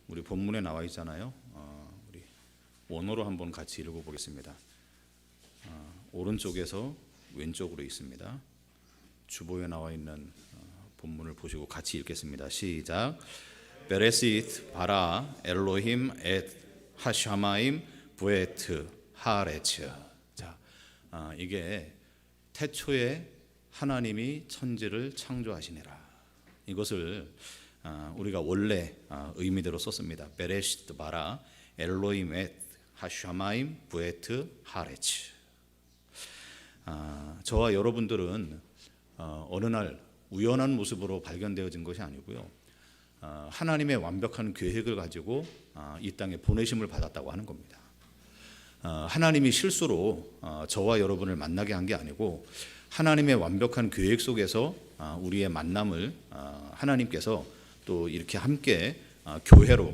우리 본문에 나와 있잖아요. 우리 원어로 한번 같이 읽어보겠습니다. 오른쪽에서 왼쪽으로 있습니다. 주보에 나와 있는 본문을 보시고 같이 읽겠습니다. 시작. 베레시트 바라 엘로힘 엣 하샤마임 부에트 하레츠. 자, 이게 태초에 하나님이 천지를 창조하시니라. 이것을 우리가 원래 의미대로 썼습니다. 베레시트 바라 엘로힘 엣 하샤마임 부에트 하레츠. 저와 여러분들은 어느 날 우연한 모습으로 발견되어진 것이 아니고요, 하나님의 완벽한 계획을 가지고 이 땅에 보내심을 받았다고 하는 겁니다. 하나님이 실수로 저와 여러분을 만나게 한 게 아니고 하나님의 완벽한 계획 속에서 우리의 만남을 하나님께서 또 이렇게 함께 교회로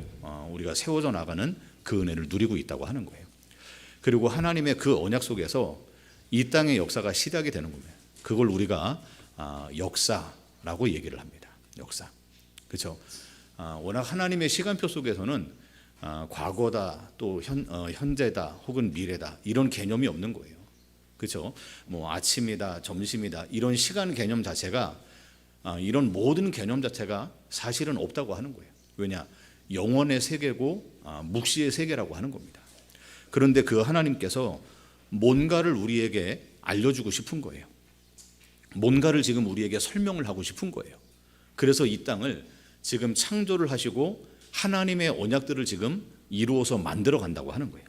우리가 세워져 나가는 그 은혜를 누리고 있다고 하는 거예요. 그리고 하나님의 그 언약 속에서 이 땅의 역사가 시작이 되는 겁니다. 그걸 우리가 역사라고 얘기를 합니다. 역사. 그렇죠? 워낙 하나님의 시간표 속에서는 과거다, 또 현재다, 혹은 미래다, 이런 개념이 없는 거예요. 그렇죠? 뭐 아침이다, 점심이다, 이런 시간 개념 자체가, 이런 모든 개념 자체가 사실은 없다고 하는 거예요. 왜냐? 영원의 세계고 묵시의 세계라고 하는 겁니다. 그런데 그 하나님께서 뭔가를 우리에게 알려주고 싶은 거예요. 뭔가를 지금 우리에게 설명을 하고 싶은 거예요. 그래서 이 땅을 지금 창조를 하시고 하나님의 언약들을 지금 이루어서 만들어 간다고 하는 거예요.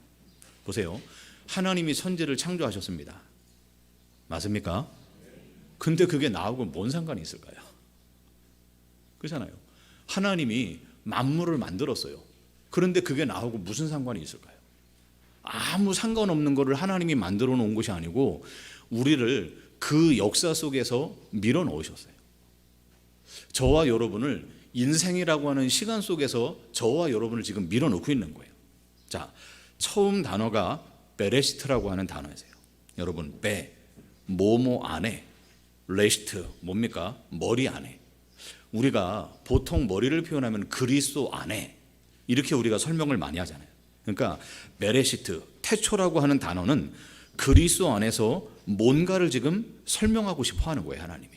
보세요. 하나님이 천지를 창조하셨습니다. 맞습니까? 근데 그게 나하고 뭔 상관이 있을까요? 그렇잖아요. 하나님이 만물을 만들었어요. 그런데 그게 나하고 무슨 상관이 있을까요? 아무 상관없는 것을 하나님이 만들어 놓은 것이 아니고 우리를 그 역사 속에서 밀어 넣으셨어요. 저와 여러분을 인생이라고 하는 시간 속에서 저와 여러분을 지금 밀어 넣고 있는 거예요. 자, 처음 단어가 베레시트라고 하는 단어이세요. 여러분, 뭐뭐 안에, 레시트 뭡니까? 머리 안에. 우리가 보통 머리를 표현하면 그리스도 안에, 이렇게 우리가 설명을 많이 하잖아요. 그러니까 베레시트, 태초라고 하는 단어는 그리스도 안에서 뭔가를 지금 설명하고 싶어 하는 거예요. 하나님이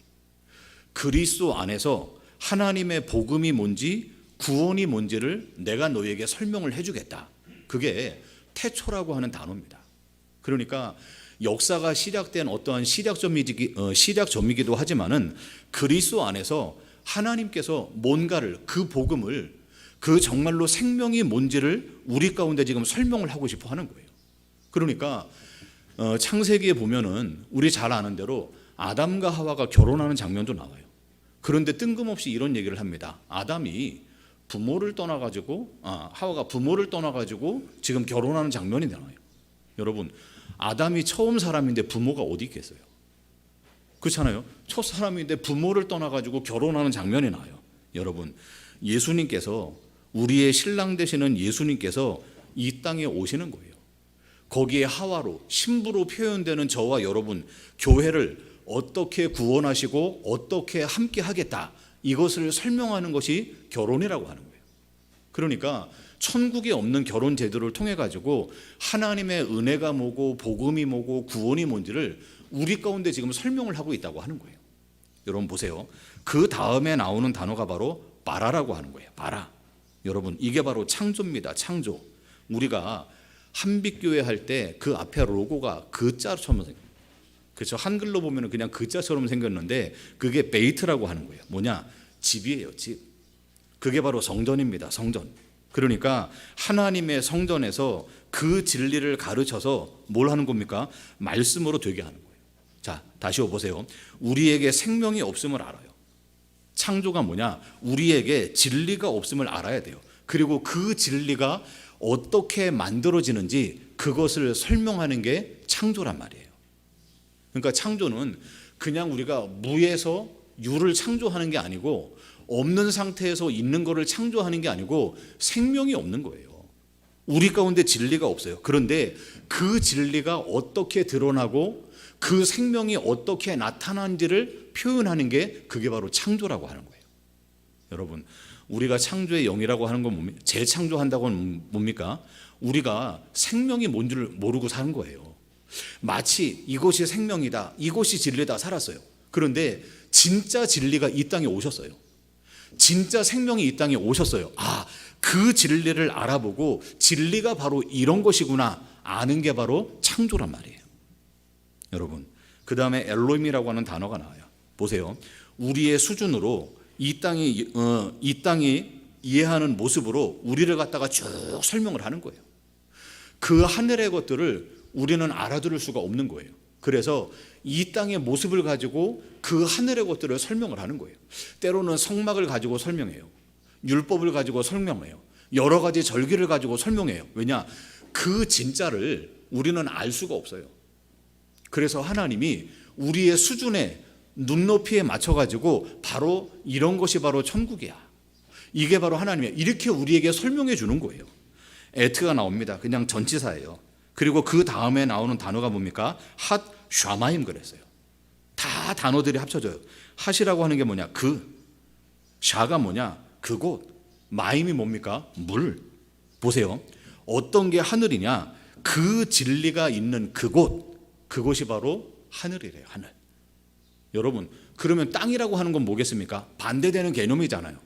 그리스도 안에서 하나님의 복음이 뭔지, 구원이 뭔지를 내가 너에게 설명을 해주겠다. 그게 태초라고 하는 단어입니다. 그러니까 역사가 시작된 어떠한 시작점이기도 하지만은 그리스도 안에서 하나님께서 뭔가를, 그 복음을, 그 정말로 생명이 뭔지를 우리 가운데 지금 설명을 하고 싶어 하는 거예요. 그러니까 창세기에 보면은 우리 잘 아는 대로 아담과 하와가 결혼하는 장면도 나와요. 그런데 뜬금없이 이런 얘기를 합니다. 아담이 부모를 떠나가지고, 하와가 부모를 떠나가지고 지금 결혼하는 장면이 나와요. 여러분, 아담이 처음 사람인데 부모가 어디 있겠어요? 그렇잖아요. 첫 사람인데 부모를 떠나가지고 결혼하는 장면이 나와요. 여러분, 예수님께서, 우리의 신랑 되시는 예수님께서 이 땅에 오시는 거예요. 거기에 하와로, 신부로 표현되는 저와 여러분, 교회를 어떻게 구원하시고 어떻게 함께 하겠다, 이것을 설명하는 것이 결혼이라고 하는 거예요. 그러니까 천국에 없는 결혼 제도를 통해 가지고 하나님의 은혜가 뭐고 복음이 뭐고 구원이 뭔지를 우리 가운데 지금 설명을 하고 있다고 하는 거예요. 여러분 보세요. 그 다음에 나오는 단어가 바로 바라라고 하는 거예요. 바라. 여러분, 이게 바로 창조입니다. 창조. 우리가 한빛교회 할 때 그 앞에 로고가 그자처럼 생겨요. 그렇죠? 한글로 보면 그냥 그자처럼 생겼는데 그게 베이트라고 하는 거예요. 뭐냐? 집이에요. 집. 그게 바로 성전입니다. 성전. 그러니까 하나님의 성전에서 그 진리를 가르쳐서 뭘 하는 겁니까? 말씀으로 되게 하는 거예요. 자, 다시 보세요. 우리에게 생명이 없음을 알아요. 창조가 뭐냐? 우리에게 진리가 없음을 알아야 돼요. 그리고 그 진리가 어떻게 만들어지는지 그것을 설명하는 게 창조란 말이에요. 그러니까 창조는 그냥 우리가 무에서 유를 창조하는 게 아니고, 없는 상태에서 있는 거를 창조하는 게 아니고, 생명이 없는 거예요. 우리 가운데 진리가 없어요. 그런데 그 진리가 어떻게 드러나고 그 생명이 어떻게 나타난지를 표현하는 게, 그게 바로 창조라고 하는 거예요. 여러분, 우리가 창조의 영이라고 하는 건 뭡니까? 재창조한다고는 뭡니까? 우리가 생명이 뭔지를 모르고 사는 거예요. 마치 이것이 생명이다, 이것이 진리다 살았어요. 그런데 진짜 진리가 이 땅에 오셨어요. 진짜 생명이 이 땅에 오셨어요. 그 진리를 알아보고 진리가 바로 이런 것이구나 아는 게 바로 창조란 말이에요. 여러분, 그 다음에 엘로힘이라고 하는 단어가 나와요. 보세요. 우리의 수준으로 이 땅이 이해하는 모습으로 우리를 갖다가 쭉 설명을 하는 거예요. 그 하늘의 것들을 우리는 알아들을 수가 없는 거예요. 그래서 이 땅의 모습을 가지고 그 하늘의 것들을 설명을 하는 거예요. 때로는 성막을 가지고 설명해요. 율법을 가지고 설명해요. 여러 가지 절기를 가지고 설명해요. 왜냐? 그 진짜를 우리는 알 수가 없어요. 그래서 하나님이 우리의 수준에 눈높이에 맞춰가지고 바로 이런 것이 바로 천국이야, 이게 바로 하나님이야, 이렇게 우리에게 설명해 주는 거예요. 에트가 나옵니다. 그냥 전치사예요. 그리고 그 다음에 나오는 단어가 뭡니까? 핫 샤마임 그랬어요. 다 단어들이 합쳐져요. 핫이라고 하는 게 뭐냐? 샤가 뭐냐? 그곳. 마임이 뭡니까? 물. 보세요. 어떤 게 하늘이냐? 그 진리가 있는 그곳. 그곳이 바로 하늘이래요. 하늘. 여러분, 그러면 땅이라고 하는 건 뭐겠습니까? 반대되는 개념이잖아요.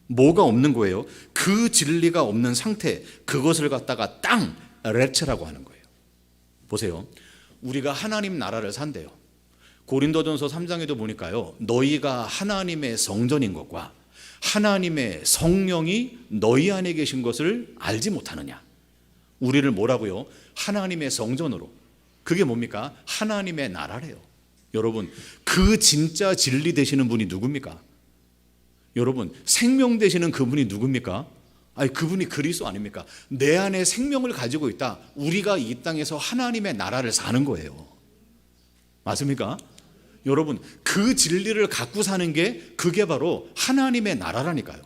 뭐가 없는 거예요? 그 진리가 없는 상태, 그것을 갖다가 땅, 레츠라고 하는 거예요. 보세요. 우리가 하나님 나라를 산대요. 고린도전서 3장에도 보니까요, 너희가 하나님의 성전인 것과 하나님의 성령이 너희 안에 계신 것을 알지 못하느냐. 우리를 뭐라고요? 하나님의 성전으로. 그게 뭡니까? 하나님의 나라래요. 여러분, 그 진짜 진리 되시는 분이 누굽니까? 여러분, 생명 되시는 그분이 누굽니까? 그분이 그리스도 아닙니까? 내 안에 생명을 가지고 있다. 우리가 이 땅에서 하나님의 나라를 사는 거예요. 맞습니까? 여러분, 그 진리를 갖고 사는 게 그게 바로 하나님의 나라라니까요.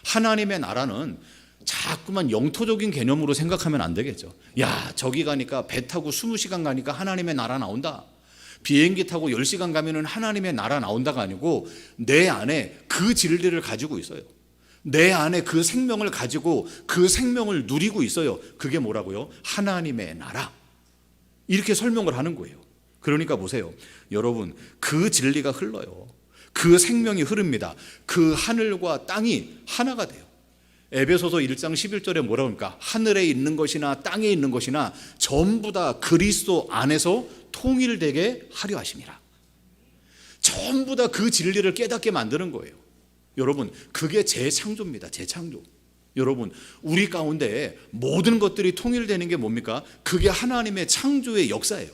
하나님의 나라는 자꾸만 영토적인 개념으로 생각하면 안 되겠죠. 야, 저기 가니까 배 타고 20시간 가니까 하나님의 나라 나온다. 비행기 타고 10시간 가면은 하나님의 나라 나온다가 아니고 내 안에 그 진리를 가지고 있어요. 내 안에 그 생명을 가지고 그 생명을 누리고 있어요. 그게 뭐라고요? 하나님의 나라. 이렇게 설명을 하는 거예요. 그러니까 보세요. 여러분, 그 진리가 흘러요. 그 생명이 흐릅니다. 그 하늘과 땅이 하나가 돼요. 에베소서 1장 11절에 뭐라고 합니까? 하늘에 있는 것이나 땅에 있는 것이나 전부 다 그리스도 안에서 통일되게 하려 하심이라. 전부 다 그 진리를 깨닫게 만드는 거예요. 여러분, 그게 재창조입니다. 재창조. 여러분, 우리 가운데 모든 것들이 통일되는 게 뭡니까? 그게 하나님의 창조의 역사예요.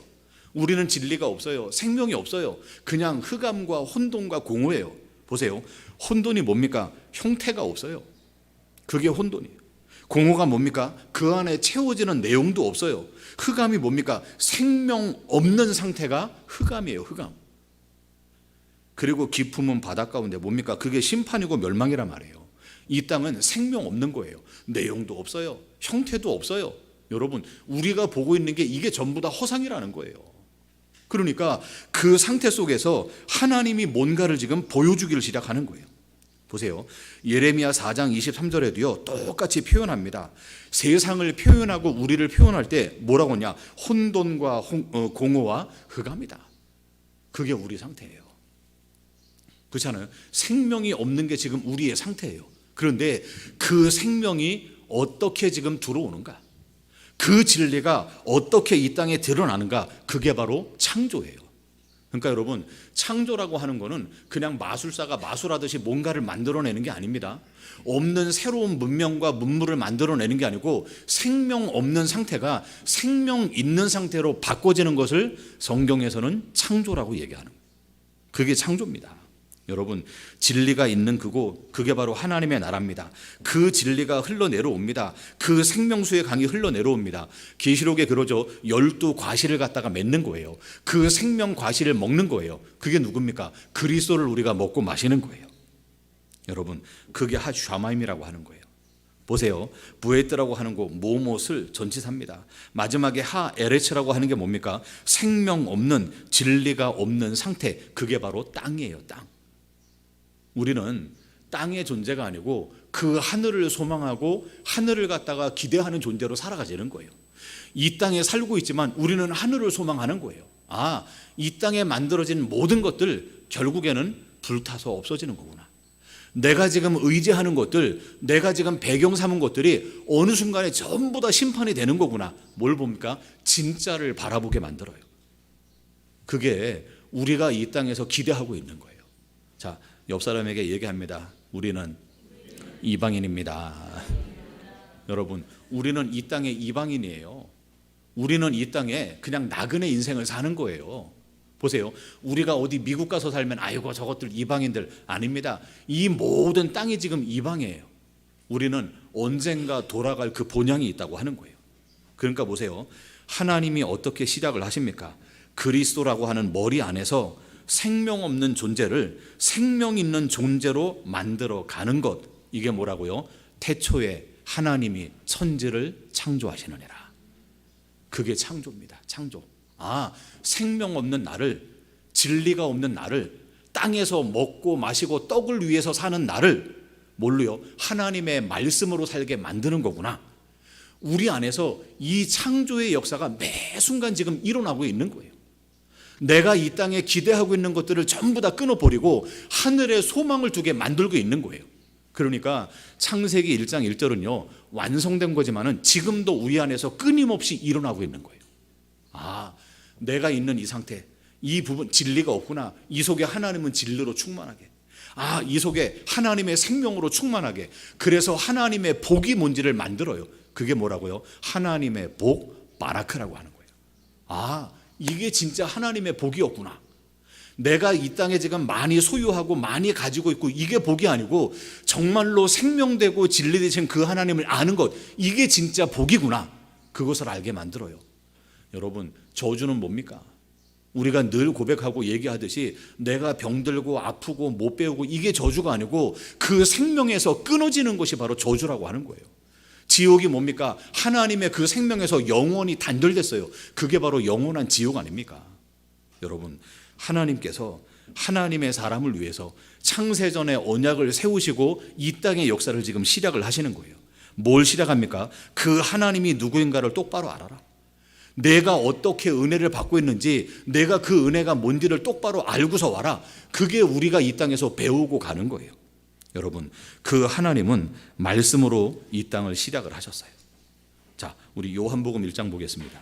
우리는 진리가 없어요. 생명이 없어요. 그냥 흑암과 혼돈과 공허예요. 보세요. 혼돈이 뭡니까? 형태가 없어요. 그게 혼돈이에요. 공허가 뭡니까? 그 안에 채워지는 내용도 없어요. 흑암이 뭡니까? 생명 없는 상태가 흑암이에요. 흑암. 그리고 깊음은 바다 가운데 뭡니까? 그게 심판이고 멸망이란 말이에요. 이 땅은 생명 없는 거예요. 내용도 없어요. 형태도 없어요. 여러분, 우리가 보고 있는 게 이게 전부 다 허상이라는 거예요. 그러니까 그 상태 속에서 하나님이 뭔가를 지금 보여주기를 시작하는 거예요. 보세요. 예레미야 4장 23절에도요 똑같이 표현합니다. 세상을 표현하고 우리를 표현할 때 뭐라고 하냐? 혼돈과 공허와 흑암이다. 그게 우리 상태예요. 그렇잖아요. 생명이 없는 게 지금 우리의 상태예요. 그런데 그 생명이 어떻게 지금 들어오는가? 그 진리가 어떻게 이 땅에 드러나는가? 그게 바로 창조예요. 그러니까 여러분, 창조라고 하는 거는 그냥 마술사가 마술하듯이 뭔가를 만들어내는 게 아닙니다. 없는 새로운 문명과 문물을 만들어내는 게 아니고 생명 없는 상태가 생명 있는 상태로 바꿔지는 것을 성경에서는 창조라고 얘기하는 거예요. 그게 창조입니다. 여러분, 진리가 있는 그곳, 그게 바로 하나님의 나라입니다. 그 진리가 흘러내려옵니다. 그 생명수의 강이 흘러내려옵니다. 계시록에 그러죠. 12과실을 갖다가 맺는 거예요. 그 생명 과실을 먹는 거예요. 그게 누굽니까? 그리스도를 우리가 먹고 마시는 거예요. 여러분, 그게 하샤마임이라고 하는 거예요. 보세요. 부에트라고 하는 거 모못을 전치사입니다. 마지막에 하 에레츠라고 하는 게 뭡니까? 생명 없는, 진리가 없는 상태, 그게 바로 땅이에요. 땅. 우리는 땅의 존재가 아니고 그 하늘을 소망하고 하늘을 갖다가 기대하는 존재로 살아가지는 거예요. 이 땅에 살고 있지만 우리는 하늘을 소망하는 거예요. 이 땅에 만들어진 모든 것들 결국에는 불타서 없어지는 거구나. 내가 지금 의지하는 것들, 내가 지금 배경 삼은 것들이 어느 순간에 전부 다 심판이 되는 거구나. 뭘 봅니까? 진짜를 바라보게 만들어요. 그게 우리가 이 땅에서 기대하고 있는 거예요. 자, 옆 사람에게 얘기합니다. 우리는 이방인입니다. 여러분, 우리는 이 땅의 이방인이에요. 우리는 이 땅에 그냥 나그네 인생을 사는 거예요. 보세요. 우리가 어디 미국 가서 살면 아이고 저것들 이방인들, 아닙니다. 이 모든 땅이 지금 이방이에요. 우리는 언젠가 돌아갈 그 본향이 있다고 하는 거예요. 그러니까 보세요. 하나님이 어떻게 시작을 하십니까? 그리스도라고 하는 머리 안에서 생명 없는 존재를 생명 있는 존재로 만들어 가는 것, 이게 뭐라고요? 태초에 하나님이 천지를 창조하시느니라. 그게 창조입니다. 창조. 생명 없는 나를, 진리가 없는 나를, 땅에서 먹고 마시고 떡을 위해서 사는 나를 뭘로요? 하나님의 말씀으로 살게 만드는 거구나. 우리 안에서 이 창조의 역사가 매 순간 지금 일어나고 있는 거예요. 내가 이 땅에 기대하고 있는 것들을 전부 다 끊어버리고 하늘에 소망을 두게 만들고 있는 거예요. 그러니까 창세기 1장 1절은요 완성된 거지만은 지금도 우리 안에서 끊임없이 일어나고 있는 거예요. 내가 있는 이 상태, 이 부분 진리가 없구나. 이 속에 하나님은 진리로 충만하게, 이 속에 하나님의 생명으로 충만하게. 그래서 하나님의 복이 뭔지를 만들어요. 그게 뭐라고요? 하나님의 복, 바라크라고 하는 거예요. 이게 진짜 하나님의 복이었구나. 내가 이 땅에 지금 많이 소유하고 많이 가지고 있고 이게 복이 아니고 정말로 생명되고 진리 되신 그 하나님을 아는 것, 이게 진짜 복이구나. 그것을 알게 만들어요. 여러분, 저주는 뭡니까? 우리가 늘 고백하고 얘기하듯이 내가 병들고 아프고 못 배우고 이게 저주가 아니고 그 생명에서 끊어지는 것이 바로 저주라고 하는 거예요. 지옥이 뭡니까? 하나님의 그 생명에서 영원히 단절됐어요. 그게 바로 영원한 지옥 아닙니까? 여러분, 하나님께서 하나님의 사람을 위해서 창세전에 언약을 세우시고 이 땅의 역사를 지금 시작을 하시는 거예요. 뭘 시작합니까? 그 하나님이 누구인가를 똑바로 알아라. 내가 어떻게 은혜를 받고 있는지, 내가 그 은혜가 뭔지를 똑바로 알고서 와라. 그게 우리가 이 땅에서 배우고 가는 거예요. 여러분, 그 하나님은 말씀으로 이 땅을 시작을 하셨어요. 자, 우리 요한복음 1장 보겠습니다.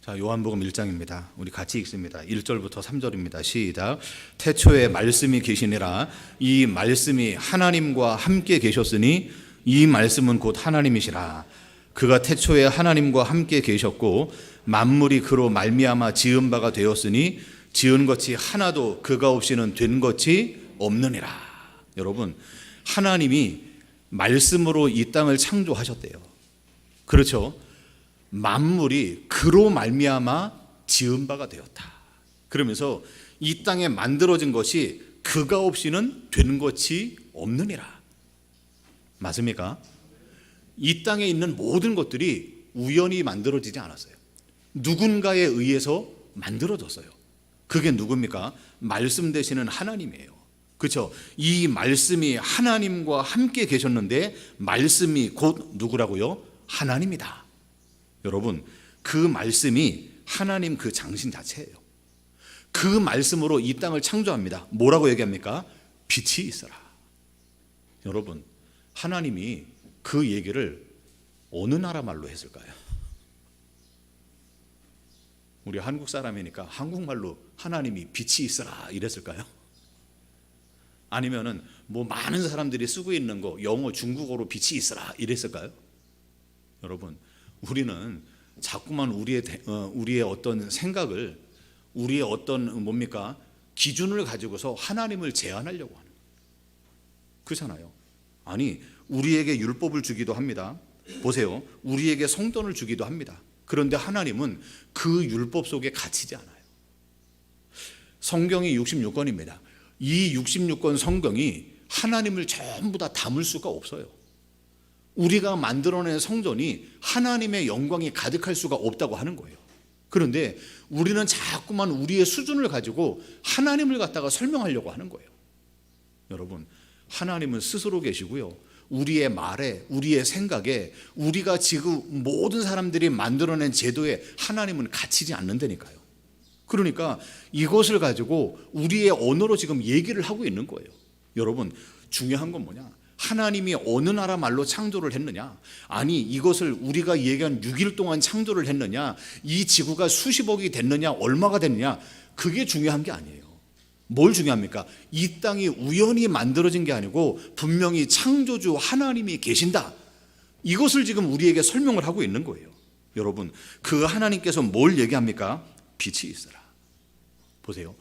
자, 요한복음 1장입니다. 우리 같이 읽습니다. 1절부터 3절입니다. 시작. 태초에 말씀이 계시니라. 이 말씀이 하나님과 함께 계셨으니 이 말씀은 곧 하나님이시라. 그가 태초에 하나님과 함께 계셨고 만물이 그로 말미암아 지은 바가 되었으니 지은 것이 하나도 그가 없이는 된 것이 없느니라. 여러분, 하나님이 말씀으로 이 땅을 창조하셨대요. 그렇죠? 만물이 그로 말미암아 지은 바가 되었다. 그러면서 이 땅에 만들어진 것이 그가 없이는 된 것이 없느니라. 맞습니까? 이 땅에 있는 모든 것들이 우연히 만들어지지 않았어요. 누군가에 의해서 만들어졌어요. 그게 누굽니까? 말씀 되시는 하나님이에요. 그렇죠? 이 말씀이 하나님과 함께 계셨는데 말씀이 곧 누구라고요? 하나님이다. 여러분, 그 말씀이 하나님 그 장신 자체예요. 그 말씀으로 이 땅을 창조합니다. 뭐라고 얘기합니까? 빛이 있어라. 여러분, 하나님이 그 얘기를 어느 나라 말로 했을까요? 우리 한국 사람이니까 한국말로 하나님이 빛이 있어라 이랬을까요? 아니면은 뭐 많은 사람들이 쓰고 있는 거 영어, 중국어로 빛이 있어라 이랬을까요? 여러분, 우리는 자꾸만 우리의 어떤 생각을, 우리의 어떤 뭡니까? 기준을 가지고서 하나님을 제한하려고 하는, 그렇잖아요. 아니, 우리에게 율법을 주기도 합니다. 보세요. 우리에게 성전을 주기도 합니다. 그런데 하나님은 그 율법 속에 갇히지 않아요. 성경이 66권입니다. 이 66권 성경이 하나님을 전부 다 담을 수가 없어요. 우리가 만들어낸 성전이 하나님의 영광이 가득할 수가 없다고 하는 거예요. 그런데 우리는 자꾸만 우리의 수준을 가지고 하나님을 갖다가 설명하려고 하는 거예요. 여러분, 하나님은 스스로 계시고요, 우리의 말에, 우리의 생각에, 우리가 지금 모든 사람들이 만들어낸 제도에 하나님은 갇히지 않는다니까요. 그러니까 이것을 가지고 우리의 언어로 지금 얘기를 하고 있는 거예요. 여러분, 중요한 건 뭐냐? 하나님이 어느 나라 말로 창조를 했느냐? 아니, 이것을 우리가 얘기한 6일 동안 창조를 했느냐? 이 지구가 수십억이 됐느냐? 얼마가 됐느냐? 그게 중요한 게 아니에요. 뭘 중요합니까? 이 땅이 우연히 만들어진 게 아니고 분명히 창조주 하나님이 계신다. 이것을 지금 우리에게 설명을 하고 있는 거예요. 여러분, 그 하나님께서 뭘 얘기합니까? 빛이 있어라. 보세요.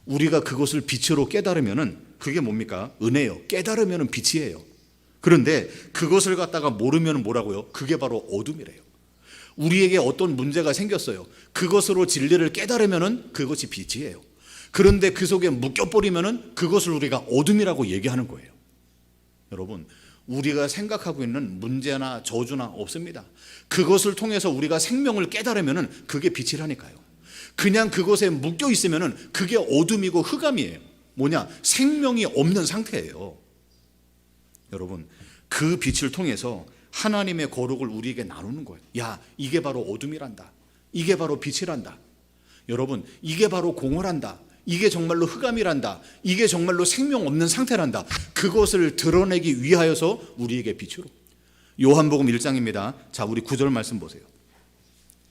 우리가 그것을 빛으로 깨달으면은 그게 뭡니까? 은혜요. 깨달으면은 빛이에요. 그런데 그것을 갖다가 모르면 뭐라고요? 그게 바로 어둠이래요. 우리에게 어떤 문제가 생겼어요. 그것으로 진리를 깨달으면은 그것이 빛이에요. 그런데 그 속에 묶여버리면은 그것을 우리가 어둠이라고 얘기하는 거예요. 여러분, 우리가 생각하고 있는 문제나 저주나 없습니다. 그것을 통해서 우리가 생명을 깨달으면은 그게 빛이라니까요. 그냥 그것에 묶여 있으면은 그게 어둠이고 흑암이에요. 뭐냐? 생명이 없는 상태예요. 여러분, 그 빛을 통해서 하나님의 거룩을 우리에게 나누는 거예요. 야, 이게 바로 어둠이란다. 이게 바로 빛이란다. 여러분, 이게 바로 공허란다. 이게 정말로 흑암이란다. 이게 정말로 생명 없는 상태란다. 그것을 드러내기 위하여서 우리에게 빛으로. 요한복음 1장입니다. 자, 우리 9절 말씀 보세요.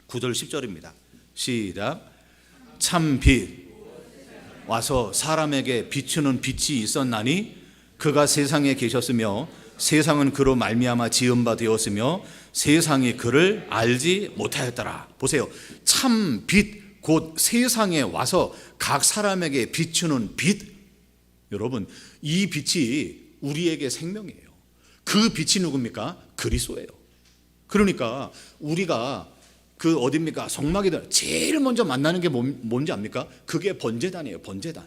9절 10절입니다. 시작. 참 빛 와서 사람에게 비추는 빛이 있었나니 그가 세상에 계셨으며 세상은 그로 말미암아 지은 바 되었으며 세상이 그를 알지 못하였더라. 보세요. 참 빛 곧 세상에 와서 각 사람에게 비추는 빛. 여러분, 이 빛이 우리에게 생명이에요. 그 빛이 누굽니까? 그리스도예요. 그러니까 우리가 그 어딥니까? 성막이들 제일 먼저 만나는 게 뭔지 압니까? 그게 번제단이에요. 번제단.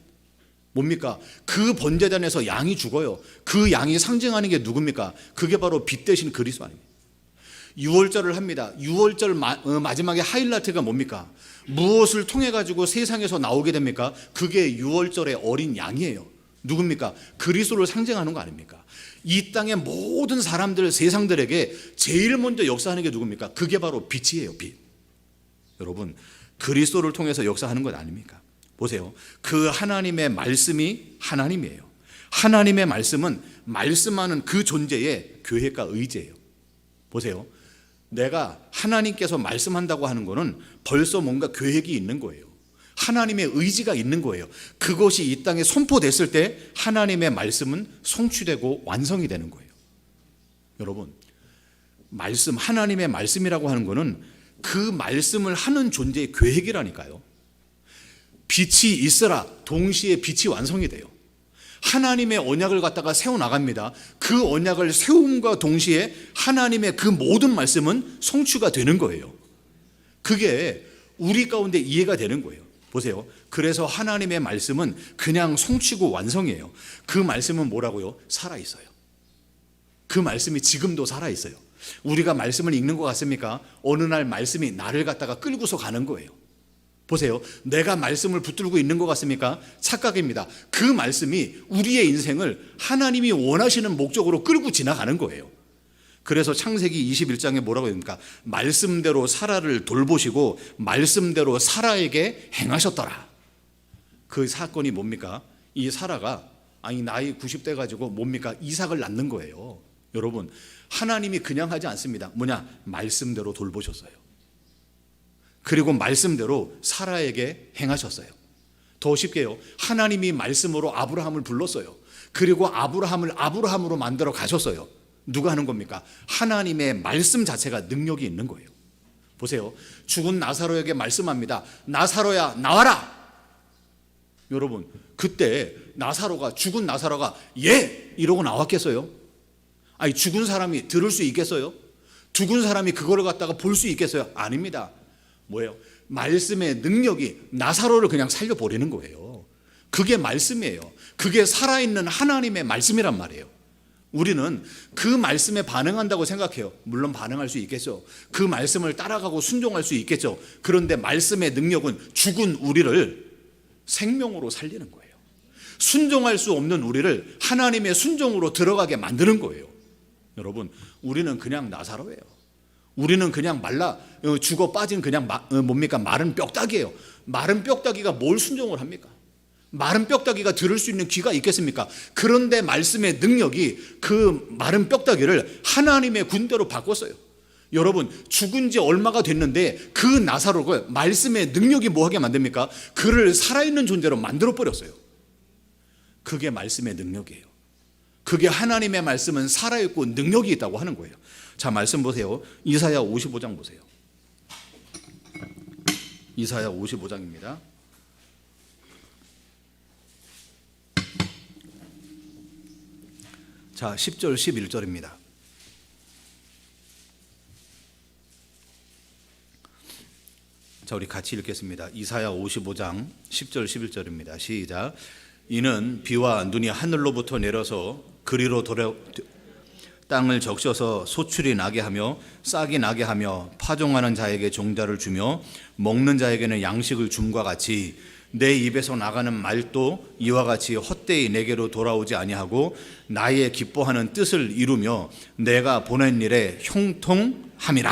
뭡니까? 그 번제단에서 양이 죽어요. 그 양이 상징하는 게 누굽니까? 그게 바로 빛 대신 그리스도 아닙니까? 유월절을 합니다. 유월절 마지막에 하이라이트가 뭡니까? 무엇을 통해 가지고 세상에서 나오게 됩니까? 그게 유월절의 어린 양이에요. 누굽니까? 그리스도를 상징하는 거 아닙니까? 이 땅의 모든 사람들, 세상들에게 제일 먼저 역사하는 게 누굽니까? 그게 바로 빛이에요. 빛. 여러분, 그리스도를 통해서 역사하는 것 아닙니까? 보세요. 그 하나님의 말씀이 하나님이에요. 하나님의 말씀은 말씀하는 그 존재의 계획과 의지예요. 보세요. 내가 하나님께서 말씀한다고 하는 것은 벌써 뭔가 계획이 있는 거예요. 하나님의 의지가 있는 거예요. 그것이 이 땅에 선포됐을 때 하나님의 말씀은 성취되고 완성이 되는 거예요. 여러분, 말씀, 하나님의 말씀이라고 하는 것은 그 말씀을 하는 존재의 계획이라니까요. 빛이 있으라 동시에 빛이 완성이 돼요. 하나님의 언약을 갖다가 세워나갑니다. 그 언약을 세움과 동시에 하나님의 그 모든 말씀은 성취가 되는 거예요. 그게 우리 가운데 이해가 되는 거예요. 보세요. 그래서 하나님의 말씀은 그냥 성취고 완성이에요. 그 말씀은 뭐라고요? 살아있어요. 그 말씀이 지금도 살아있어요. 우리가 말씀을 읽는 것 같습니까? 어느 날 말씀이 나를 갖다가 끌고서 가는 거예요. 보세요. 내가 말씀을 붙들고 있는 것 같습니까? 착각입니다. 그 말씀이 우리의 인생을 하나님이 원하시는 목적으로 끌고 지나가는 거예요. 그래서 창세기 21장에 뭐라고 합니까? 말씀대로 사라를 돌보시고 말씀대로 사라에게 행하셨더라. 그 사건이 뭡니까? 이 사라가 나이 90대 가지고 뭡니까? 이삭을 낳는 거예요. 여러분, 하나님이 그냥 하지 않습니다. 뭐냐? 말씀대로 돌보셨어요. 그리고 말씀대로 사라에게 행하셨어요. 더 쉽게요. 하나님이 말씀으로 아브라함을 불렀어요. 그리고 아브라함을 아브라함으로 만들어 가셨어요. 누가 하는 겁니까? 하나님의 말씀 자체가 능력이 있는 거예요. 보세요. 죽은 나사로에게 말씀합니다. 나사로야, 나와라! 여러분, 그때 죽은 나사로가 예! 이러고 나왔겠어요? 아니, 죽은 사람이 들을 수 있겠어요? 죽은 사람이 그거를 갖다가 볼 수 있겠어요? 아닙니다. 뭐예요? 말씀의 능력이 나사로를 그냥 살려버리는 거예요. 그게 말씀이에요. 그게 살아있는 하나님의 말씀이란 말이에요. 우리는 그 말씀에 반응한다고 생각해요. 물론 반응할 수 있겠죠. 그 말씀을 따라가고 순종할 수 있겠죠. 그런데 말씀의 능력은 죽은 우리를 생명으로 살리는 거예요. 순종할 수 없는 우리를 하나님의 순종으로 들어가게 만드는 거예요. 여러분, 우리는 그냥 나사로예요. 우리는 그냥 말라 죽어 빠진 그냥 마른 뼈다귀예요. 마른 뼈다귀가 뭘 순종을 합니까? 마른 뼈다귀가 들을 수 있는 귀가 있겠습니까? 그런데 말씀의 능력이 그 마른 뼈다귀를 하나님의 군대로 바꿨어요. 여러분, 죽은 지 얼마가 됐는데 그 나사로가 말씀의 능력이 뭐하게 만듭니까? 그를 살아있는 존재로 만들어버렸어요. 그게 말씀의 능력이에요. 그게 하나님의 말씀은 살아있고 능력이 있다고 하는 거예요. 자, 말씀 보세요. 이사야 55장 보세요. 이사야 55장입니다. 자, 10절 11절입니다. 자, 우리 같이 읽겠습니다. 이사야 55장 10절 11절입니다. 시작. 이는 비와 눈이 하늘로부터 내려서 그리로 땅을 적셔서 소출이 나게 하며 싹이 나게 하며 파종하는 자에게 종자를 주며 먹는 자에게는 양식을 줌과 같이 내 입에서 나가는 말도 이와 같이 헛되이 내게로 돌아오지 아니하고 나의 기뻐하는 뜻을 이루며 내가 보낸 일에 형통함이라.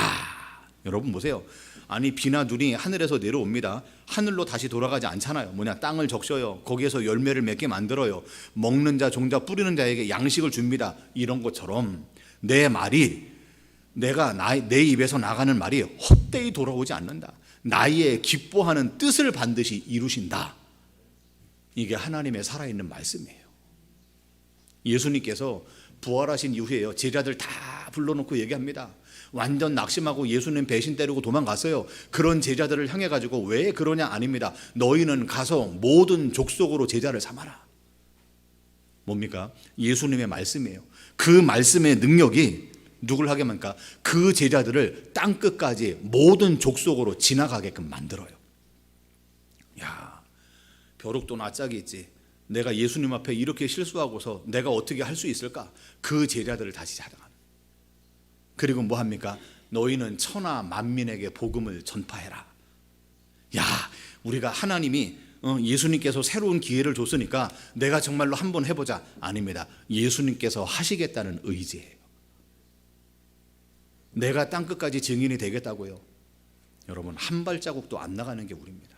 여러분 보세요. 아니, 비나 눈이 하늘에서 내려옵니다. 하늘로 다시 돌아가지 않잖아요. 뭐냐, 땅을 적셔요. 거기에서 열매를 맺게 만들어요. 먹는 자, 종자 뿌리는 자에게 양식을 줍니다. 이런 것처럼 내 말이 내 입에서 나가는 말이 헛되이 돌아오지 않는다. 나의 기뻐하는 뜻을 반드시 이루신다. 이게 하나님의 살아있는 말씀이에요. 예수님께서 부활하신 이후에요, 제자들 다 불러놓고 얘기합니다. 완전 낙심하고 예수님 배신 때리고 도망갔어요. 그런 제자들을 향해 가지고 왜 그러냐? 아닙니다. 너희는 가서 모든 족속으로 제자를 삼아라. 뭡니까? 예수님의 말씀이에요. 그 말씀의 능력이 누굴 하게 합니까? 그 제자들을 땅끝까지 모든 족속으로 지나가게끔 만들어요. 야, 벼룩도 낯짝이 있지. 내가 예수님 앞에 이렇게 실수하고서 내가 어떻게 할 수 있을까? 그 제자들을 다시 찾아가는. 그리고 뭐 합니까? 너희는 천하 만민에게 복음을 전파해라. 야, 우리가 하나님이 예수님께서 새로운 기회를 줬으니까 내가 정말로 한번 해보자. 아닙니다. 예수님께서 하시겠다는 의지예요. 내가 땅끝까지 증인이 되겠다고요. 여러분, 한 발자국도 안 나가는 게 우리입니다.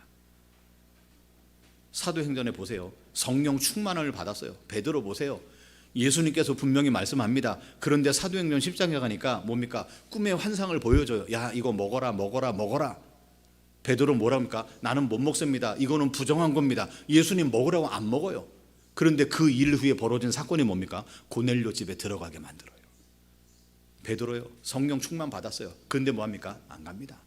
사도행전에 보세요. 성령 충만을 받았어요. 베드로 보세요. 예수님께서 분명히 말씀합니다. 그런데 사도행전 10장에 가니까 뭡니까? 꿈의 환상을 보여줘요. 야, 이거 먹어라 먹어라 먹어라. 베드로 뭐라 합니까? 나는 못 먹습니다. 이거는 부정한 겁니다. 예수님 먹으라고 안 먹어요. 그런데 그 일 후에 벌어진 사건이 뭡니까? 고넬료 집에 들어가게 만들어요. 베드로요, 성령 충만 받았어요. 그런데 뭐합니까? 안 갑니다.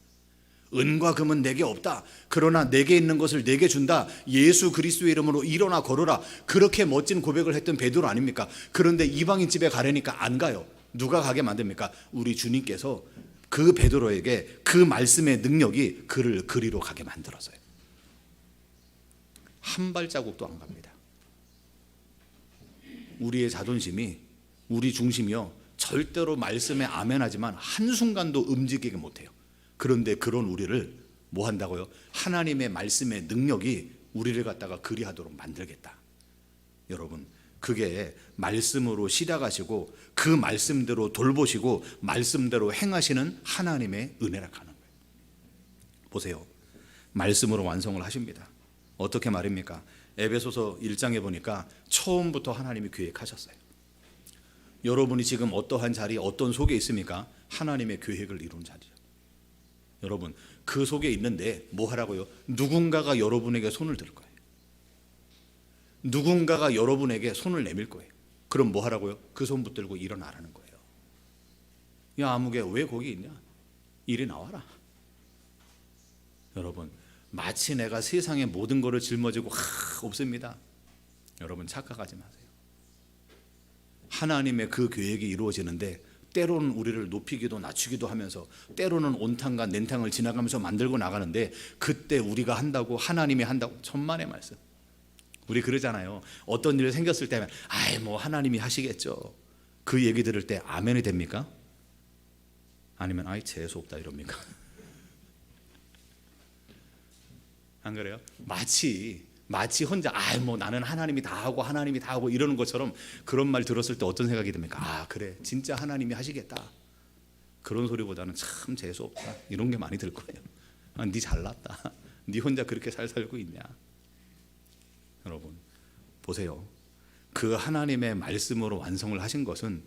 은과 금은 내게 없다. 그러나 내게 있는 것을 내게 준다. 예수 그리스도의 이름으로 일어나 걸어라. 그렇게 멋진 고백을 했던 베드로 아닙니까? 그런데 이방인 집에 가려니까 안 가요. 누가 가게 만듭니까? 우리 주님께서 그 베드로에게 그 말씀의 능력이 그를 그리로 가게 만들었어요. 한 발자국도 안 갑니다. 우리의 자존심이, 우리 중심이요, 절대로 말씀에 아멘하지만 한순간도 움직이게 못해요. 그런데 그런 우리를 뭐 한다고요? 하나님의 말씀의 능력이 우리를 갖다가 그리하도록 만들겠다. 여러분, 그게 말씀으로 시작하시고 그 말씀대로 돌보시고 말씀대로 행하시는 하나님의 은혜라 하는 거예요. 보세요. 말씀으로 완성을 하십니다. 어떻게 말입니까? 에베소서 1장에 보니까 처음부터 하나님이 계획하셨어요. 여러분이 지금 어떠한 자리, 어떤 속에 있습니까? 하나님의 계획을 이룬 자리죠. 여러분, 그 속에 있는데 뭐 하라고요? 누군가가 여러분에게 손을 들 거예요. 누군가가 여러분에게 손을 내밀 거예요. 그럼 뭐 하라고요? 그 손 붙들고 일어나라는 거예요. 야, 아무개 왜 거기 있냐? 이리 나와라. 여러분, 마치 내가 세상의 모든 것을 짊어지고 없습니다. 여러분, 착각하지 마세요. 하나님의 그 계획이 이루어지는데 때로는 우리를 높이기도 낮추기도 하면서 때로는 온탕과 냉탕을 지나가면서 만들고 나가는데 그때 우리가 한다고, 하나님이 한다고, 천만의 말씀. 우리 그러잖아요. 어떤 일이 생겼을 때면 뭐 하나님이 하시겠죠. 그 얘기 들을 때 아멘이 됩니까? 아니면 아이 재수없다 이럽니까? 안 그래요? 마치 혼자 뭐 나는 하나님이 다 하고 이러는 것처럼 그런 말 들었을 때 어떤 생각이 듭니까? 아 그래 진짜 하나님이 하시겠다. 그런 소리보다는 참 재수없다 이런 게 많이 들 거예요. 아, 네 잘났다. 네 혼자 그렇게 잘 살고 있냐. 여러분 보세요. 그 하나님의 말씀으로 완성을 하신 것은,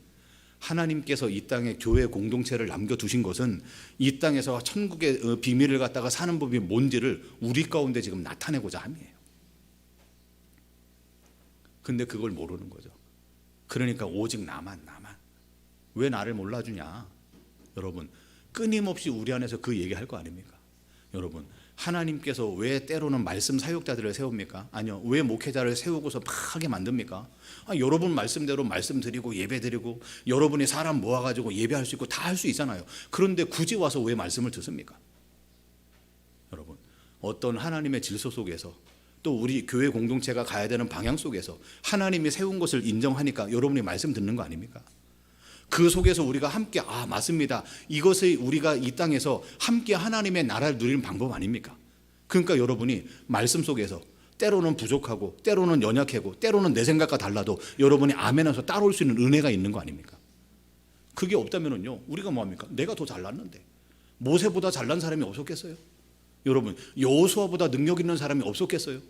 하나님께서 이 땅에 교회 공동체를 남겨두신 것은 이 땅에서 천국의 비밀을 갖다가 사는 법이 뭔지를 우리 가운데 지금 나타내고자 함이에요. 근데 그걸 모르는 거죠. 그러니까 오직 나만 왜 나를 몰라주냐. 여러분 끊임없이 우리 안에서 그 얘기할 거 아닙니까? 여러분 하나님께서 왜 때로는 말씀 사역자들을 세웁니까? 아니요. 왜 목회자를 세우고서 막 하게 만듭니까? 여러분 말씀대로 말씀드리고 예배드리고 여러분이 사람 모아가지고 예배할 수 있고 다 할 수 있잖아요. 그런데 굳이 와서 왜 말씀을 듣습니까? 여러분 어떤 하나님의 질서 속에서 또 우리 교회 공동체가 가야 되는 방향 속에서 하나님이 세운 것을 인정하니까 여러분이 말씀 듣는 거 아닙니까? 그 속에서 우리가 함께 맞습니다. 이것이 우리가 이 땅에서 함께 하나님의 나라를 누리는 방법 아닙니까? 그러니까 여러분이 말씀 속에서 때로는 부족하고 때로는 연약하고 때로는 내 생각과 달라도 여러분이 아멘해서 따라올 수 있는 은혜가 있는 거 아닙니까? 그게 없다면요 우리가 뭐합니까? 내가 더 잘났는데 모세보다 잘난 사람이 없었겠어요? 여러분 여호수아보다 능력 있는 사람이 없었겠어요?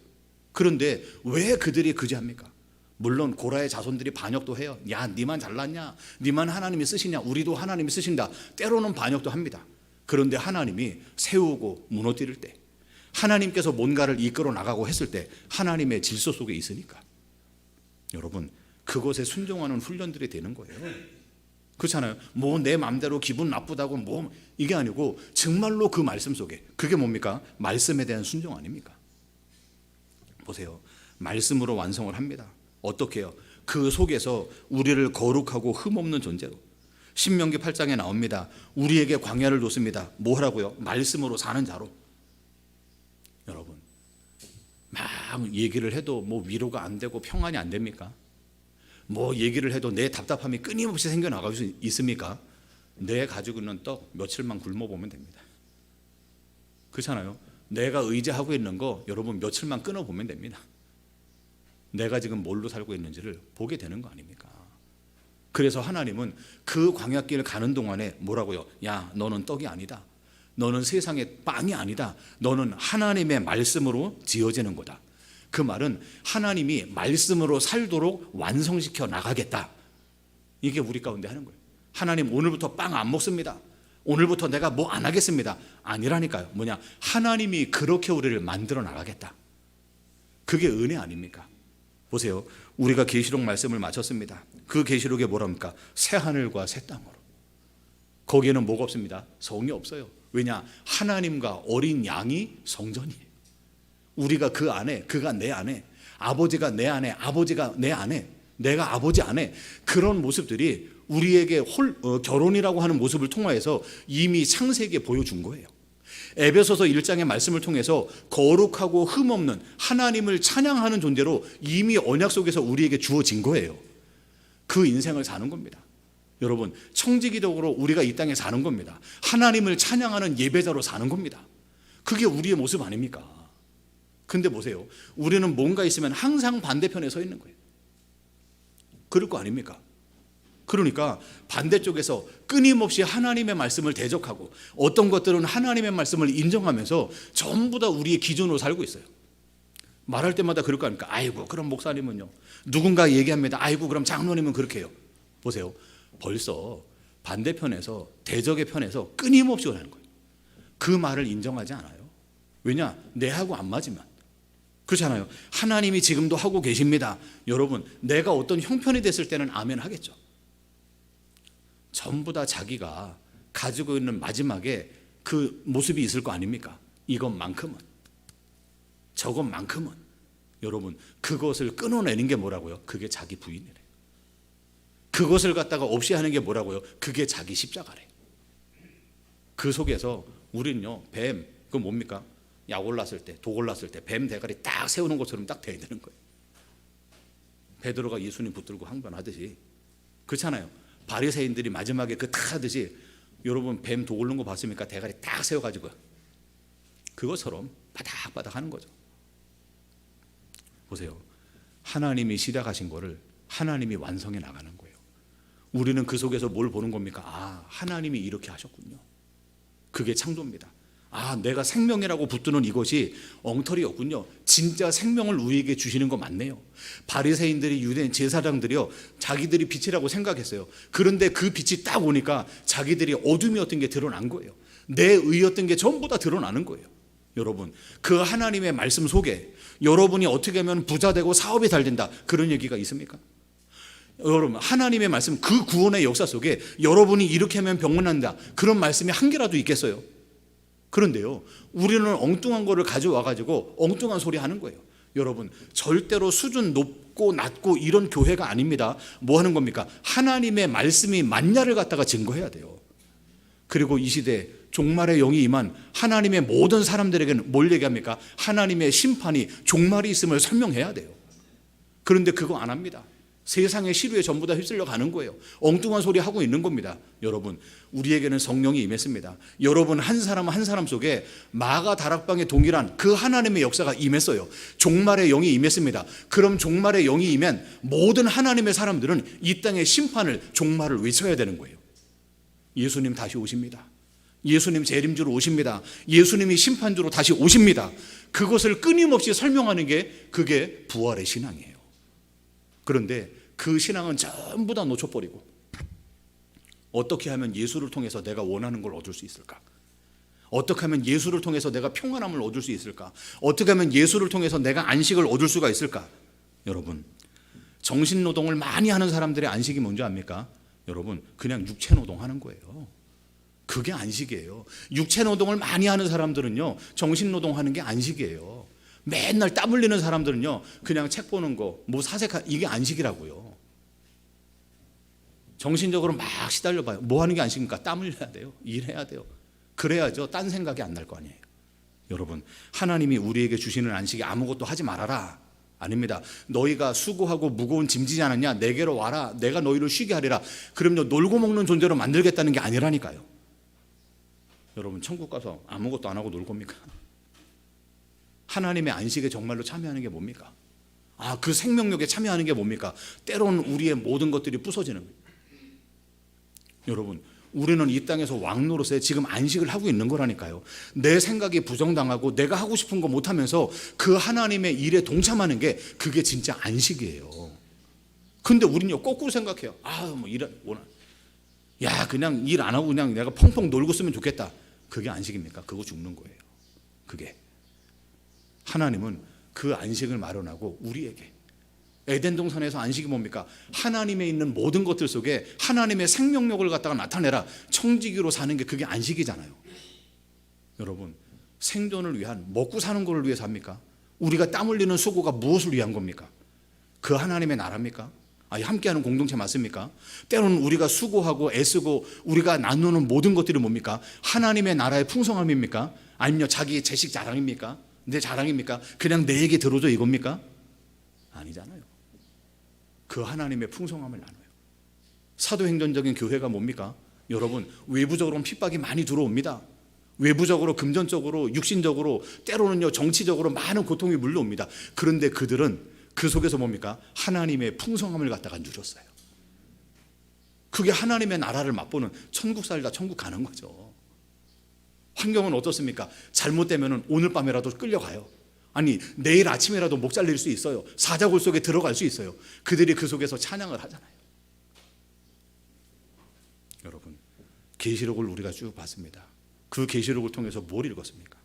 그런데 왜 그들이 그지합니까? 물론 고라의 자손들이 반역도 해요. 야 니만 잘났냐, 니만 하나님이 쓰시냐, 우리도 하나님이 쓰신다. 때로는 반역도 합니다. 그런데 하나님이 세우고 무너뜨릴 때, 하나님께서 뭔가를 이끌어 나가고 했을 때 하나님의 질서 속에 있으니까 여러분 그것에 순종하는 훈련들이 되는 거예요. 그렇잖아요. 뭐 내 마음대로 기분 나쁘다고 뭐 이게 아니고 정말로 그 말씀 속에, 그게 뭡니까? 말씀에 대한 순종 아닙니까? 보세요. 말씀으로 완성을 합니다. 어떻게 해요? 그 속에서 우리를 거룩하고 흠없는 존재로, 신명기 8장에 나옵니다. 우리에게 광야를 줬습니다. 뭐 하라고요? 말씀으로 사는 자로. 여러분 막 얘기를 해도 뭐 위로가 안 되고 평안이 안 됩니까? 뭐 얘기를 해도 내 답답함이 끊임없이 생겨나갈 수 있습니까? 내 가지고 있는 떡 며칠만 굶어보면 됩니다. 그렇잖아요. 내가 의지하고 있는 거 여러분 며칠만 끊어보면 됩니다. 내가 지금 뭘로 살고 있는지를 보게 되는 거 아닙니까? 그래서 하나님은 그 광야길을 가는 동안에 뭐라고요? 야 너는 떡이 아니다. 너는 세상의 빵이 아니다. 너는 하나님의 말씀으로 지어지는 거다. 그 말은 하나님이 말씀으로 살도록 완성시켜 나가겠다. 이게 우리 가운데 하는 거예요. 하나님 오늘부터 빵 안 먹습니다. 오늘부터 내가 뭐 안 하겠습니다. 아니라니까요. 뭐냐? 하나님이 그렇게 우리를 만들어 나가겠다. 그게 은혜 아닙니까? 보세요. 우리가 계시록 말씀을 마쳤습니다. 그 계시록에 뭐랍니까? 새 하늘과 새 땅으로. 거기에는 뭐가 없습니다. 성이 없어요. 왜냐? 하나님과 어린 양이 성전이에요. 우리가 그 안에, 그가 내 안에, 아버지가 내 안에, 아버지가 내 안에, 내가 아버지 안에, 그런 모습들이 우리에게 결혼이라고 하는 모습을 통하여서 이미 창세기에 보여준 거예요. 에베소서 1장의 말씀을 통해서 거룩하고 흠없는 하나님을 찬양하는 존재로 이미 언약 속에서 우리에게 주어진 거예요. 그 인생을 사는 겁니다. 여러분 청지기적으로 우리가 이 땅에 사는 겁니다. 하나님을 찬양하는 예배자로 사는 겁니다. 그게 우리의 모습 아닙니까? 근데 보세요. 우리는 뭔가 있으면 항상 반대편에 서 있는 거예요. 그럴 거 아닙니까? 그러니까 반대쪽에서 끊임없이 하나님의 말씀을 대적하고 어떤 것들은 하나님의 말씀을 인정하면서 전부 다 우리의 기준으로 살고 있어요. 말할 때마다 그럴 거 아닙니까? 아이고 그럼 목사님은요. 누군가 얘기합니다. 아이고 그럼 장로님은 그렇게 해요. 보세요. 벌써 반대편에서 대적의 편에서 끊임없이 오는 거예요. 그 말을 인정하지 않아요. 왜냐? 내하고 안 맞으면. 그렇잖아요. 하나님이 지금도 하고 계십니다. 여러분 내가 어떤 형편이 됐을 때는 아멘 하겠죠. 전부 다 자기가 가지고 있는 마지막에 그 모습이 있을 거 아닙니까? 이것만큼은, 저것만큼은. 여러분 그것을 끊어내는 게 뭐라고요? 그게 자기 부인이래요. 그것을 갖다가 없이 하는 게 뭐라고요? 그게 자기 십자가래요. 그 속에서 우리는요 뱀, 그거 뭡니까? 약 올랐을 때, 독 올랐을 때 뱀 대가리 딱 세우는 것처럼 딱 돼야 되는 거예요. 베드로가 예수님 붙들고 항변하듯이. 그렇잖아요. 바리새인들이 마지막에 그 탁 하듯이, 여러분 뱀 독 옳는 거 봤습니까? 대가리 딱 세워가지고 그것처럼 바닥바닥 하는 거죠. 보세요. 하나님이 시작하신 거를 하나님이 완성해 나가는 거예요. 우리는 그 속에서 뭘 보는 겁니까? 아, 하나님이 이렇게 하셨군요. 그게 창조입니다. 아, 내가 생명이라고 붙드는 이것이 엉터리였군요. 진짜 생명을 우리에게 주시는 거 맞네요. 바리새인들이, 유대인 제사장들이요, 자기들이 빛이라고 생각했어요. 그런데 그 빛이 딱 오니까 자기들이 어둠이었던 게 드러난 거예요. 내 의였던 게 전부 다 드러나는 거예요. 여러분, 그 하나님의 말씀 속에 여러분이 어떻게 하면 부자 되고 사업이 잘 된다, 그런 얘기가 있습니까? 여러분, 하나님의 말씀, 그 구원의 역사 속에 여러분이 이렇게 하면 병 난다, 그런 말씀이 한 개라도 있겠어요? 그런데요, 우리는 엉뚱한 거를 가져와 가지고 엉뚱한 소리 하는 거예요. 여러분, 절대로 수준 높고 낮고 이런 교회가 아닙니다. 뭐 하는 겁니까? 하나님의 말씀이 맞냐를 갖다가 증거해야 돼요. 그리고 이 시대 종말의 영이 임한 하나님의 모든 사람들에게는 뭘 얘기합니까? 하나님의 심판이, 종말이 있음을 설명해야 돼요. 그런데 그거 안 합니다. 세상의 시류에 전부 다 휩쓸려 가는 거예요. 엉뚱한 소리 하고 있는 겁니다. 여러분, 우리에게는 성령이 임했습니다. 여러분 한 사람 한 사람 속에 마가 다락방의 동일한 그 하나님의 역사가 임했어요. 종말의 영이 임했습니다. 그럼 종말의 영이 임한 모든 하나님의 사람들은 이 땅의 심판을, 종말을 외쳐야 되는 거예요. 예수님 다시 오십니다. 예수님 재림주로 오십니다. 예수님이 심판주로 다시 오십니다. 그것을 끊임없이 설명하는 게, 그게 부활의 신앙이에요. 그런데 그 신앙은 전부 다 놓쳐버리고, 어떻게 하면 예수를 통해서 내가 원하는 걸 얻을 수 있을까? 어떻게 하면 예수를 통해서 내가 평안함을 얻을 수 있을까? 어떻게 하면 예수를 통해서 내가 안식을 얻을 수가 있을까? 여러분, 정신노동을 많이 하는 사람들의 안식이 뭔지 압니까? 여러분, 그냥 육체노동 하는 거예요. 그게 안식이에요. 육체노동을 많이 하는 사람들은요, 정신노동 하는 게 안식이에요. 맨날 땀 흘리는 사람들은요, 그냥 책 보는 거, 뭐 사색하, 이게 안식이라고요. 정신적으로 막 시달려봐요. 뭐 하는 게 안식입니까? 땀 흘려야 돼요. 일해야 돼요. 그래야죠, 딴 생각이 안 날 거 아니에요. 여러분, 하나님이 우리에게 주시는 안식이 아무것도 하지 말아라, 아닙니다. 너희가 수고하고 무거운 짐지지 않았냐? 내게로 와라, 내가 너희를 쉬게 하리라. 그럼요, 놀고 먹는 존재로 만들겠다는 게 아니라니까요. 여러분, 천국 가서 아무것도 안 하고 놀 겁니까? 하나님의 안식에 정말로 참여하는 게 뭡니까? 아, 그 생명력에 참여하는 게 뭡니까? 때로는 우리의 모든 것들이 부서지는 거예요. 여러분, 우리는 이 땅에서 왕노릇에 지금 안식을 하고 있는 거라니까요. 내 생각이 부정당하고 내가 하고 싶은 거 못하면서 그 하나님의 일에 동참하는 게, 그게 진짜 안식이에요. 근데 우리는요, 거꾸로 생각해요. 아, 뭐 야, 그냥 일 안 하고 그냥 내가 펑펑 놀고 쓰면 좋겠다. 그게 안식입니까? 그거 죽는 거예요. 그게. 하나님은 그 안식을 마련하고 우리에게, 에덴 동산에서 안식이 뭡니까? 하나님에 있는 모든 것들 속에 하나님의 생명력을 갖다가 나타내라, 청지기로 사는 게, 그게 안식이잖아요. 여러분, 생존을 위한, 먹고 사는 것을 위해서 합니까? 우리가 땀 흘리는 수고가 무엇을 위한 겁니까? 그 하나님의 나라입니까? 함께하는 공동체 맞습니까? 때로는 우리가 수고하고 애쓰고 우리가 나누는 모든 것들이 뭡니까? 하나님의 나라의 풍성함입니까? 아니면 자기의 재식 자랑입니까? 내 자랑입니까? 그냥 내 얘기 들어줘 이겁니까? 아니잖아요. 그 하나님의 풍성함을 나눠요. 사도행전적인 교회가 뭡니까? 여러분, 외부적으로는 핍박이 많이 들어옵니다. 외부적으로, 금전적으로, 육신적으로, 때로는요 정치적으로 많은 고통이 물려옵니다. 그런데 그들은 그 속에서 뭡니까? 하나님의 풍성함을 갖다가 누렸어요. 그게 하나님의 나라를 맛보는, 천국 살다 천국 가는 거죠. 환경은 어떻습니까? 잘못되면 오늘 밤에라도 끌려가요. 아니, 내일 아침에라도 목 잘릴 수 있어요. 사자굴 속에 들어갈 수 있어요. 그들이 그 속에서 찬양을 하잖아요. 여러분, 계시록을 우리가 쭉 봤습니다. 그 계시록을 통해서 뭘 읽었습니까?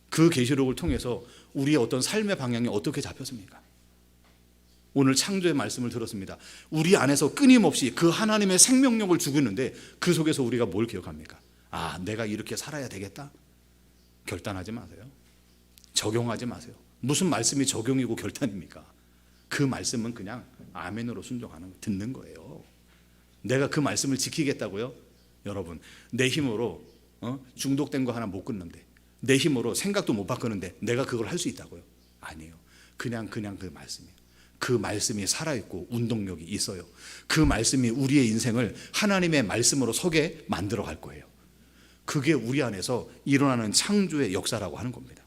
그 계시록을 통해서 우리의 어떤 삶의 방향이 어떻게 잡혔습니까? 오늘 창조의 말씀을 들었습니다. 우리 안에서 끊임없이 그 하나님의 생명력을 주고 있는데, 그 속에서 우리가 뭘 기억합니까? 아, 내가 이렇게 살아야 되겠다? 결단하지 마세요. 적용하지 마세요. 무슨 말씀이 적용이고 결단입니까? 그 말씀은 그냥 아멘으로 순종하는, 듣는 거예요. 내가 그 말씀을 지키겠다고요? 여러분, 내 힘으로 중독된 거 하나 못 끊는데, 내 힘으로 생각도 못 바꾸는데 내가 그걸 할 수 있다고요? 아니에요. 그냥 그 말씀이에요. 그 말씀이 살아있고 운동력이 있어요. 그 말씀이 우리의 인생을 하나님의 말씀으로 서게 만들어 갈 거예요. 그게 우리 안에서 일어나는 창조의 역사라고 하는 겁니다.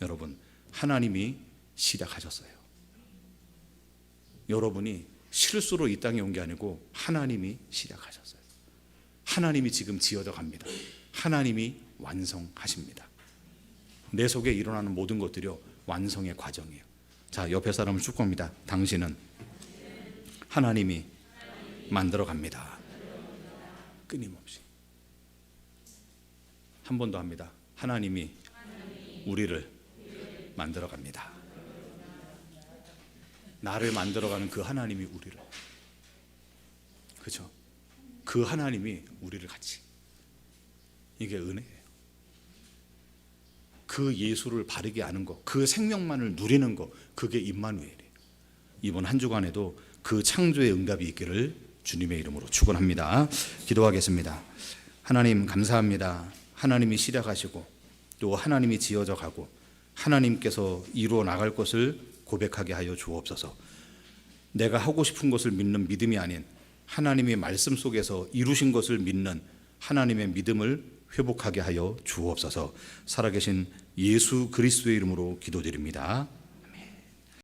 여러분, 하나님이 시작하셨어요. 여러분이 실수로 이 땅에 온 게 아니고 하나님이 시작하셨어요. 하나님이 지금 지어져 갑니다. 하나님이 완성하십니다. 내 속에 일어나는 모든 것들이요, 완성의 과정이에요. 자, 옆에 사람을 축복합니다. 당신은 하나님이 만들어 갑니다. 끊임없이. 한 번 더 합니다. 하나님이 우리를 만들어 갑니다. 나를 만들어가는 그 하나님이 우리를, 그렇죠? 그 하나님이 우리를 같이, 이게 은혜예요. 그 예수를 바르게 아는 것, 그 생명만을 누리는 것, 그게 임마누엘이에요. 이번 한 주간에도 그 창조의 응답이 있기를 주님의 이름으로 축원합니다. 기도하겠습니다. 하나님 감사합니다. 하나님이 시작하시고 또 하나님이 지어져 가고 하나님께서 이루어 나갈 것을 고백하게 하여 주옵소서. 내가 하고 싶은 것을 믿는 믿음이 아닌 하나님의 말씀 속에서 이루신 것을 믿는 하나님의 믿음을 회복하게 하여 주옵소서. 살아계신 예수 그리스도의 이름으로 기도드립니다.